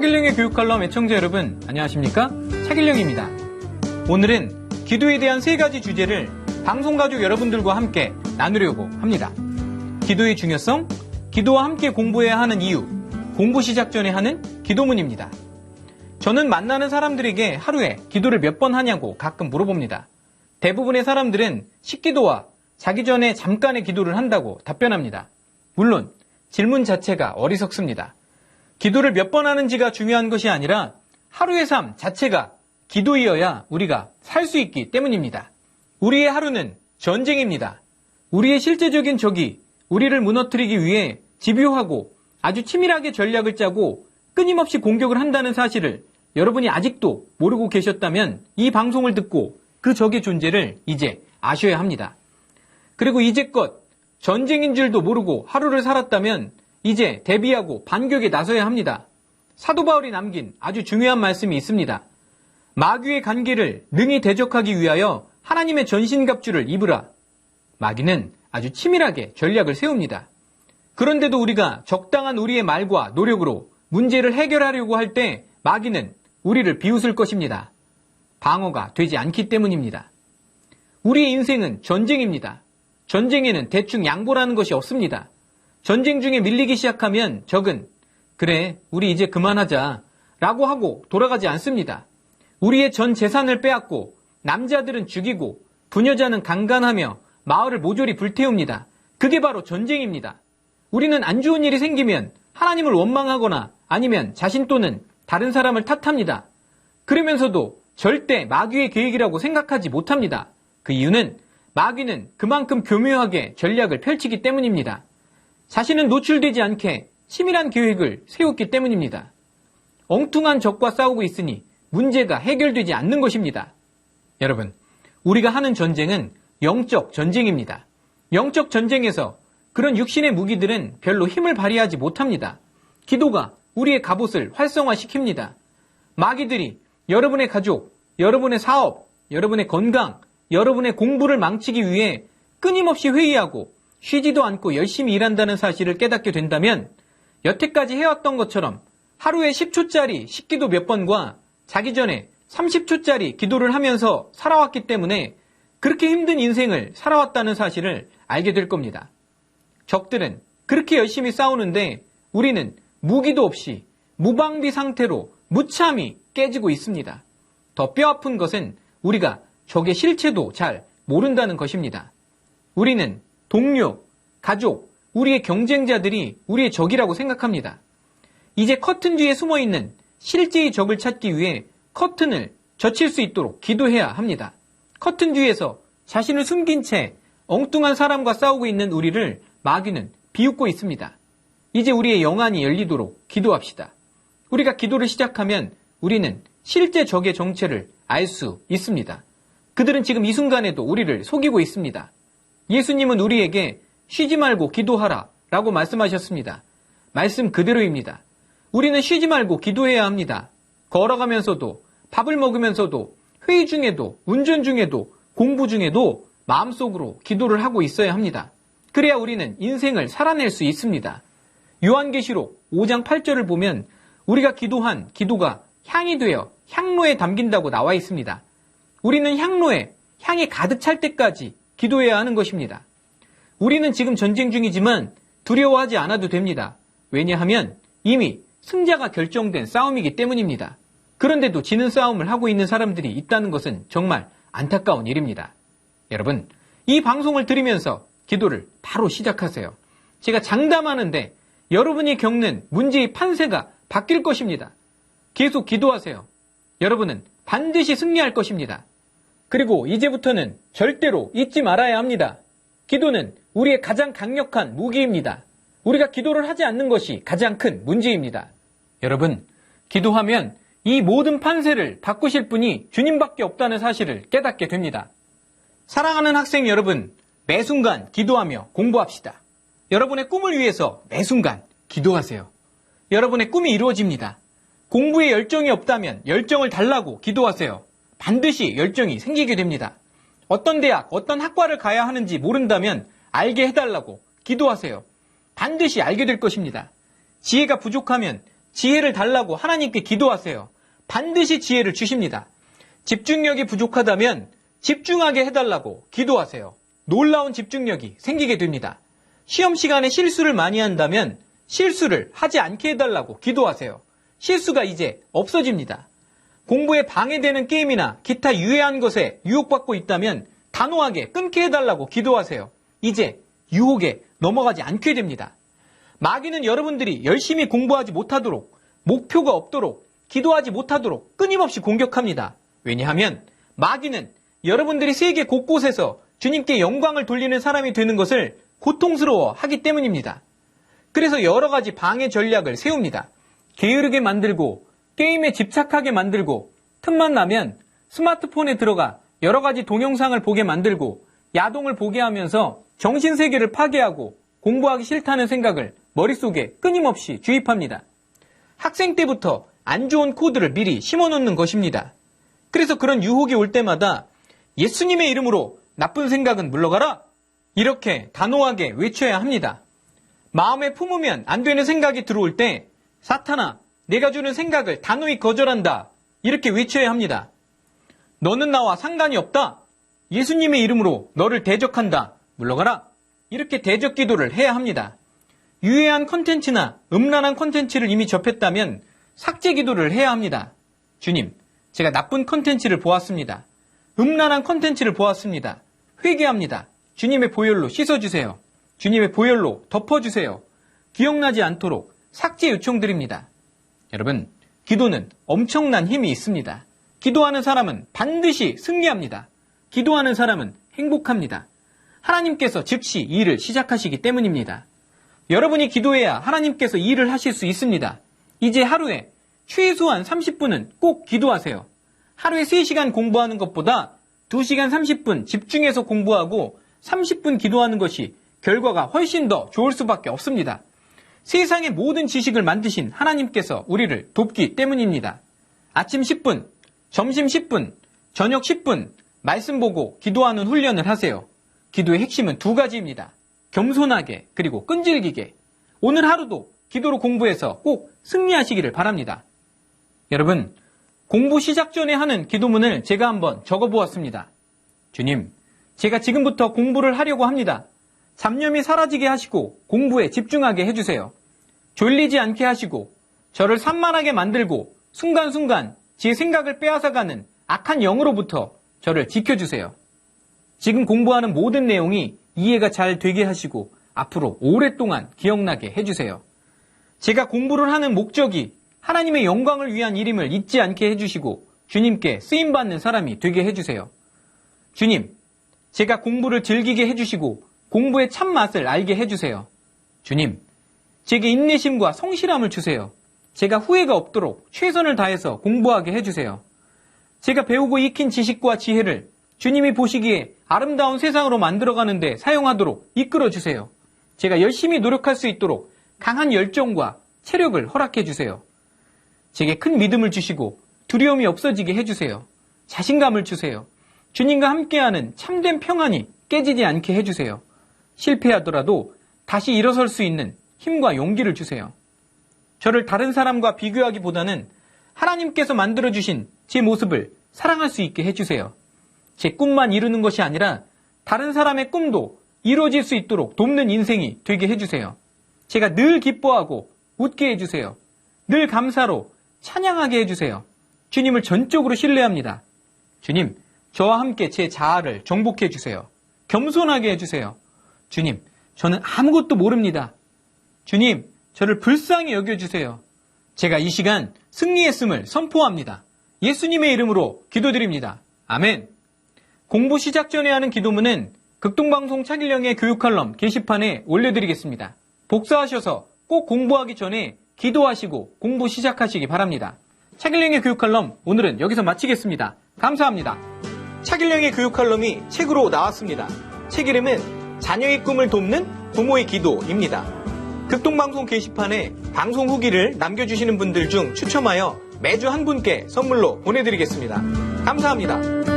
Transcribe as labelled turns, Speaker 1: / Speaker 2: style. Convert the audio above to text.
Speaker 1: 차길령의 교육칼럼 애청자 여러분, 안녕하십니까? 차길령입니다. 오늘은 기도에 대한 3가지 주제를 방송가족 여러분들과 함께 나누려고 합니다. 기도의 중요성, 기도와 함께 공부해야 하는 이유, 공부 시작 전에 하는 기도문입니다. 저는 만나는 사람들에게 하루에 기도를 몇 번 하냐고 가끔 물어봅니다. 대부분의 사람들은 식기도와 자기 전에 잠깐의 기도를 한다고 답변합니다. 물론 질문 자체가 어리석습니다. 기도를 몇 번 하는지가 중요한 것이 아니라 하루의 삶 자체가 기도이어야 우리가 살 수 있기 때문입니다. 우리의 하루는 전쟁입니다. 우리의 실제적인 적이 우리를 무너뜨리기 위해 집요하고 아주 치밀하게 전략을 짜고 끊임없이 공격을 한다는 사실을 여러분이 아직도 모르고 계셨다면 이 방송을 듣고 그 적의 존재를 이제 아셔야 합니다. 그리고 이제껏 전쟁인 줄도 모르고 하루를 살았다면 이제 대비하고 반격에 나서야 합니다. 사도 바울이 남긴 아주 중요한 말씀이 있습니다. 마귀의 관계를 능히 대적하기 위하여 하나님의 전신갑주를 입으라. 마귀는 아주 치밀하게 전략을 세웁니다. 그런데도 우리가 적당한 우리의 말과 노력으로 문제를 해결하려고 할 때 마귀는 우리를 비웃을 것입니다. 방어가 되지 않기 때문입니다. 우리의 인생은 전쟁입니다. 전쟁에는 대충 양보라는 것이 없습니다. 전쟁 중에 밀리기 시작하면 적은 그래 우리 이제 그만하자 라고 하고 돌아가지 않습니다. 우리의 전 재산을 빼앗고 남자들은 죽이고 부녀자는 강간하며 마을을 모조리 불태웁니다. 그게 바로 전쟁입니다. 우리는 안 좋은 일이 생기면 하나님을 원망하거나 아니면 자신 또는 다른 사람을 탓합니다. 그러면서도 절대 마귀의 계획이라고 생각하지 못합니다. 그 이유는 마귀는 그만큼 교묘하게 전략을 펼치기 때문입니다. 자신은 노출되지 않게 치밀한 계획을 세웠기 때문입니다. 엉뚱한 적과 싸우고 있으니 문제가 해결되지 않는 것입니다. 여러분, 우리가 하는 전쟁은 영적 전쟁입니다. 영적 전쟁에서 그런 육신의 무기들은 별로 힘을 발휘하지 못합니다. 기도가 우리의 갑옷을 활성화시킵니다. 마귀들이 여러분의 가족, 여러분의 사업, 여러분의 건강, 여러분의 공부를 망치기 위해 끊임없이 회의하고 쉬지도 않고 열심히 일한다는 사실을 깨닫게 된다면 여태까지 해왔던 것처럼 하루에 10초짜리 식기도 몇 번과 자기 전에 30초짜리 기도를 하면서 살아왔기 때문에 그렇게 힘든 인생을 살아왔다는 사실을 알게 될 겁니다. 적들은 그렇게 열심히 싸우는데 우리는 무기도 없이 무방비 상태로 무참히 깨지고 있습니다. 더 뼈아픈 것은 우리가 적의 실체도 잘 모른다는 것입니다. 우리는 동료, 가족, 우리의 경쟁자들이 우리의 적이라고 생각합니다. 이제 커튼 뒤에 숨어있는 실제의 적을 찾기 위해 커튼을 젖힐 수 있도록 기도해야 합니다. 커튼 뒤에서 자신을 숨긴 채 엉뚱한 사람과 싸우고 있는 우리를 마귀는 비웃고 있습니다. 이제 우리의 영안이 열리도록 기도합시다. 우리가 기도를 시작하면 우리는 실제 적의 정체를 알 수 있습니다. 그들은 지금 이 순간에도 우리를 속이고 있습니다. 예수님은 우리에게 쉬지 말고 기도하라 라고 말씀하셨습니다. 말씀 그대로입니다. 우리는 쉬지 말고 기도해야 합니다. 걸어가면서도, 밥을 먹으면서도, 회의 중에도, 운전 중에도, 공부 중에도 마음속으로 기도를 하고 있어야 합니다. 그래야 우리는 인생을 살아낼 수 있습니다. 요한계시록 5장 8절을 보면 우리가 기도한 기도가 향이 되어 향로에 담긴다고 나와 있습니다. 우리는 향로에 향이 가득 찰 때까지 기도해야 하는 것입니다. 우리는 지금 전쟁 중이지만 두려워하지 않아도 됩니다. 왜냐하면 이미 승자가 결정된 싸움이기 때문입니다. 그런데도 지는 싸움을 하고 있는 사람들이 있다는 것은 정말 안타까운 일입니다. 여러분, 이 방송을 들으면서 기도를 바로 시작하세요. 제가 장담하는데 여러분이 겪는 문제의 판세가 바뀔 것입니다. 계속 기도하세요. 여러분은 반드시 승리할 것입니다. 그리고 이제부터는 절대로 잊지 말아야 합니다. 기도는 우리의 가장 강력한 무기입니다. 우리가 기도를 하지 않는 것이 가장 큰 문제입니다. 여러분, 기도하면 이 모든 판세를 바꾸실 분이 주님밖에 없다는 사실을 깨닫게 됩니다. 사랑하는 학생 여러분, 매 순간 기도하며 공부합시다. 여러분의 꿈을 위해서 매 순간 기도하세요. 여러분의 꿈이 이루어집니다. 공부에 열정이 없다면 열정을 달라고 기도하세요. 반드시 열정이 생기게 됩니다. 어떤 대학, 어떤 학과를 가야 하는지 모른다면 알게 해달라고 기도하세요. 반드시 알게 될 것입니다. 지혜가 부족하면 지혜를 달라고 하나님께 기도하세요. 반드시 지혜를 주십니다. 집중력이 부족하다면 집중하게 해달라고 기도하세요. 놀라운 집중력이 생기게 됩니다. 시험 시간에 실수를 많이 한다면 실수를 하지 않게 해달라고 기도하세요. 실수가 이제 없어집니다. 공부에 방해되는 게임이나 기타 유해한 것에 유혹받고 있다면 단호하게 끊게 해달라고 기도하세요. 이제 유혹에 넘어가지 않게 됩니다. 마귀는 여러분들이 열심히 공부하지 못하도록, 목표가 없도록, 기도하지 못하도록 끊임없이 공격합니다. 왜냐하면 마귀는 여러분들이 세계 곳곳에서 주님께 영광을 돌리는 사람이 되는 것을 고통스러워 하기 때문입니다. 그래서 여러 가지 방해 전략을 세웁니다. 게으르게 만들고, 게임에 집착하게 만들고, 틈만 나면 스마트폰에 들어가 여러 가지 동영상을 보게 만들고, 야동을 보게 하면서 정신세계를 파괴하고 공부하기 싫다는 생각을 머릿속에 끊임없이 주입합니다. 학생 때부터 안 좋은 코드를 미리 심어놓는 것입니다. 그래서 그런 유혹이 올 때마다 예수님의 이름으로 나쁜 생각은 물러가라! 이렇게 단호하게 외쳐야 합니다. 마음에 품으면 안 되는 생각이 들어올 때 사탄아, 내가 주는 생각을 단호히 거절한다. 이렇게 외쳐야 합니다. 너는 나와 상관이 없다. 예수님의 이름으로 너를 대적한다. 물러가라. 이렇게 대적 기도를 해야 합니다. 유해한 콘텐츠나 음란한 콘텐츠를 이미 접했다면 삭제 기도를 해야 합니다. 주님, 제가 나쁜 콘텐츠를 보았습니다. 음란한 콘텐츠를 보았습니다. 회개합니다. 주님의 보혈로 씻어주세요. 주님의 보혈로 덮어주세요. 기억나지 않도록 삭제 요청드립니다. 여러분, 기도는 엄청난 힘이 있습니다. 기도하는 사람은 반드시 승리합니다. 기도하는 사람은 행복합니다. 하나님께서 즉시 일을 시작하시기 때문입니다. 여러분이 기도해야 하나님께서 일을 하실 수 있습니다. 이제 하루에 최소한 30분은 꼭 기도하세요. 하루에 3시간 공부하는 것보다 2시간 30분 집중해서 공부하고 30분 기도하는 것이 결과가 훨씬 더 좋을 수밖에 없습니다. 세상의 모든 지식을 만드신 하나님께서 우리를 돕기 때문입니다. 아침 10분, 점심 10분, 저녁 10분 말씀 보고 기도하는 훈련을 하세요. 기도의 핵심은 2가지입니다. 겸손하게 그리고 끈질기게. 오늘 하루도 기도로 공부해서 꼭 승리하시기를 바랍니다. 여러분, 공부 시작 전에 하는 기도문을 제가 한번 적어보았습니다. 주님, 제가 지금부터 공부를 하려고 합니다. 잡념이 사라지게 하시고 공부에 집중하게 해주세요. 졸리지 않게 하시고 저를 산만하게 만들고 순간순간 제 생각을 빼앗아가는 악한 영으로부터 저를 지켜주세요. 지금 공부하는 모든 내용이 이해가 잘 되게 하시고 앞으로 오랫동안 기억나게 해주세요. 제가 공부를 하는 목적이 하나님의 영광을 위한 일임을 잊지 않게 해주시고 주님께 쓰임받는 사람이 되게 해주세요. 주님, 제가 공부를 즐기게 해주시고 공부의 참맛을 알게 해주세요. 주님, 제게 인내심과 성실함을 주세요. 제가 후회가 없도록 최선을 다해서 공부하게 해주세요. 제가 배우고 익힌 지식과 지혜를 주님이 보시기에 아름다운 세상으로 만들어가는데 사용하도록 이끌어주세요. 제가 열심히 노력할 수 있도록 강한 열정과 체력을 허락해 주세요. 제게 큰 믿음을 주시고 두려움이 없어지게 해주세요. 자신감을 주세요. 주님과 함께하는 참된 평안이 깨지지 않게 해주세요. 실패하더라도 다시 일어설 수 있는 힘과 용기를 주세요. 저를 다른 사람과 비교하기보다는 하나님께서 만들어주신 제 모습을 사랑할 수 있게 해주세요. 제 꿈만 이루는 것이 아니라 다른 사람의 꿈도 이루어질 수 있도록 돕는 인생이 되게 해주세요. 제가 늘 기뻐하고 웃게 해주세요. 늘 감사로 찬양하게 해주세요. 주님을 전적으로 신뢰합니다. 주님, 저와 함께 제 자아를 정복해 주세요. 겸손하게 해주세요. 주님, 저는 아무것도 모릅니다. 주님, 저를 불쌍히 여겨주세요. 제가 이 시간 승리했음을 선포합니다. 예수님의 이름으로 기도드립니다. 아멘. 공부 시작 전에 하는 기도문은 극동방송 차길령의 교육칼럼 게시판에 올려드리겠습니다. 복사하셔서 꼭 공부하기 전에 기도하시고 공부 시작하시기 바랍니다. 차길령의 교육칼럼 오늘은 여기서 마치겠습니다. 감사합니다. 차길령의 교육칼럼이 책으로 나왔습니다. 책 이름은 자녀의 꿈을 돕는 부모의 기도입니다. 극동방송 게시판에 방송 후기를 남겨주시는 분들 중 추첨하여 매주 한 분께 선물로 보내드리겠습니다. 감사합니다.